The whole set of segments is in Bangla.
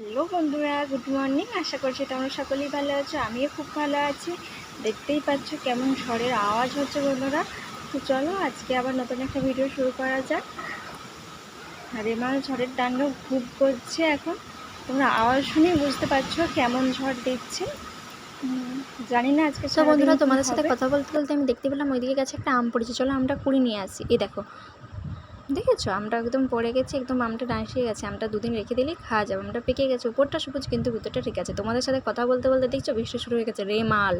হ্যালো বন্ধুরা, গুড মর্নিং। আশা করছি তোমরা সকলেই ভালো আছো। আমিও খুব ভালো আছি। দেখতেই পাচ্ছ কেমন ঝড়ের আওয়াজ হচ্ছে বন্ধুরা। তো চলো আজকে আবার নতুন একটা ভিডিও শুরু করা যাক। রেমাল ঝড়ের তাণ্ডব খুব করছে এখন। তোমরা আওয়াজ শুনেই বুঝতে পারছো কেমন ঝড় দিচ্ছে। জানি না আজকে তো সারাদিন বন্ধুরা, কি তোমাদের সাথে হবে। কথা বলতে বলতে আমি দেখতে পেলাম ওইদিকে গাছে একটা আম পড়েছে। চলো আমটা কুড়ি নিয়ে আসি। এই দেখো, দেখেছো আমটা একদম পড়ে গেছে, একদম আমটা ডাঁসিয়ে গেছে। আমটা দুদিন রেখে দিলেই খাওয়া যাবে। আমটা পেকে গেছে, উপরটা সবুজ কিন্তু ভিতরটা ঠিক আছে। তোমাদের সাথে কথা বলতে বলতে দেখছো বৃষ্টি শুরু হয়ে গেছে। রেমাল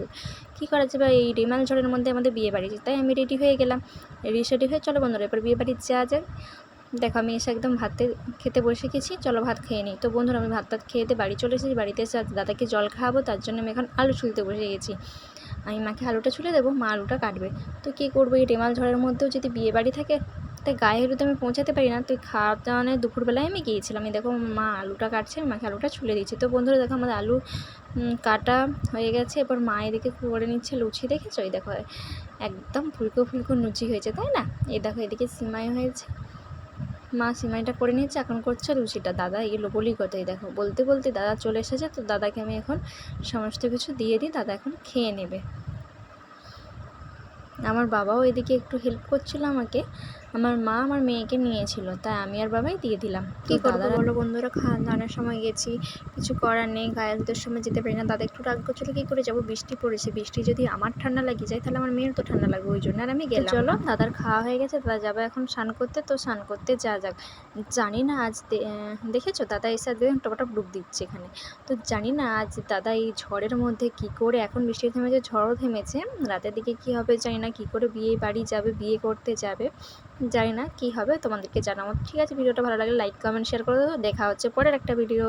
কী করা যাবে, এই রেমাল ঝড়ের মধ্যে আমাদের বিয়ে বাড়ি, তাই আমি রেডি হয়ে গেলাম। রেডি হয়ে চলো বন্ধুরা এবার বিয়ে বাড়ি যাওয়া যায়। দেখো আমি এসে একদম খেতে বসে গেছি। চলো ভাত খেয়ে নিই। তো বন্ধুরা আমি ভাত খেয়ে বাড়ি চলে এসেছি। বাড়িতে এসে দাদাকে জল খাওয়াবো, তার জন্য আমি এখন আলু ছুলতে বসে গেছি। আমি মাকে আলুটা ছুলে দেবো, মা আলুটা কাটবে। তো কী করবো, এই রেমাল ঝড়ের মধ্যেও যদি বিয়ে বাড়ি থাকে তাই গায়ে হলুদে আমি পৌঁছাতে পারি না। তো খাওয়াতে মানে দুপুরবেলায় আমি গিয়েছিলাম। আমি দেখো মা আলুটা কাটছে, আমি মাকে আলুটা ছুলে দিচ্ছি। তো বন্ধুরা দেখো আমাদের আলু কাটা হয়ে গেছে। এবার মা এদিকে করে নিচ্ছে লুচি। দেখেছো এই দেখো একদম ফুলকো ফুলকো লুচি হয়েছে, তাই না? এই দেখো এদিকে সিমাই হয়েছে, মা সিমাইটা করে নিচ্ছে, এখন করছে লুচিটা। দাদা এগুলো বলি কথা, এই দেখো বলতে বলতে দাদা চলে এসেছে। তো দাদাকে আমি এখন সমস্ত কিছু দিয়ে দিই, দাদা এখন খেয়ে নেবে। আমার বাবাও এদিকে একটু হেল্প করছিল আমাকে। আমার মা আমার মেয়েকে নিয়েছিল, তাই আমি আর বাবাই দিয়ে দিলাম। কী করবো বলো বন্ধুরা, খাওয়া দাওয়ার সময় গেছি, কিছু করার নেই। গায়ে হলুদের সময় যেতে পারি না। দাদা একটু রাগ করছিল, কী করে যাবো, বৃষ্টি পড়েছে, বৃষ্টি যদি আমার ঠান্ডা লাগে যায় তাহলে আমার মেয়ের তো ঠান্ডা লাগবে, ওই জন্য আর আমি গেলাম। চলো দাদার খাওয়া হয়ে গেছে, দাদা যাবে এখন স্নান করতে। তো স্নান করতে যাওয়া যাক। জানি না আজ দেখেছো দাদা এসে টপটপ ডুব দিচ্ছে এখানে। তো জানি না আজ দাদা এই ঝড়ের মধ্যে কি করে, এখন বৃষ্টি থেমেছে, ঝড়ও থেমেছে, রাতের দিকে কি হবে জানি না, কি করে বিয়ে বাড়ি যাবে, বিয়ে করতে যাবে, জানি না কি হবে, তোমাদেরকে জানাবো। ঠিক আছে, ভিডিওটা ভালো লাগলে লাইক কমেন্ট শেয়ার করে দেবো। দেখা হচ্ছে পরের একটা ভিডিও।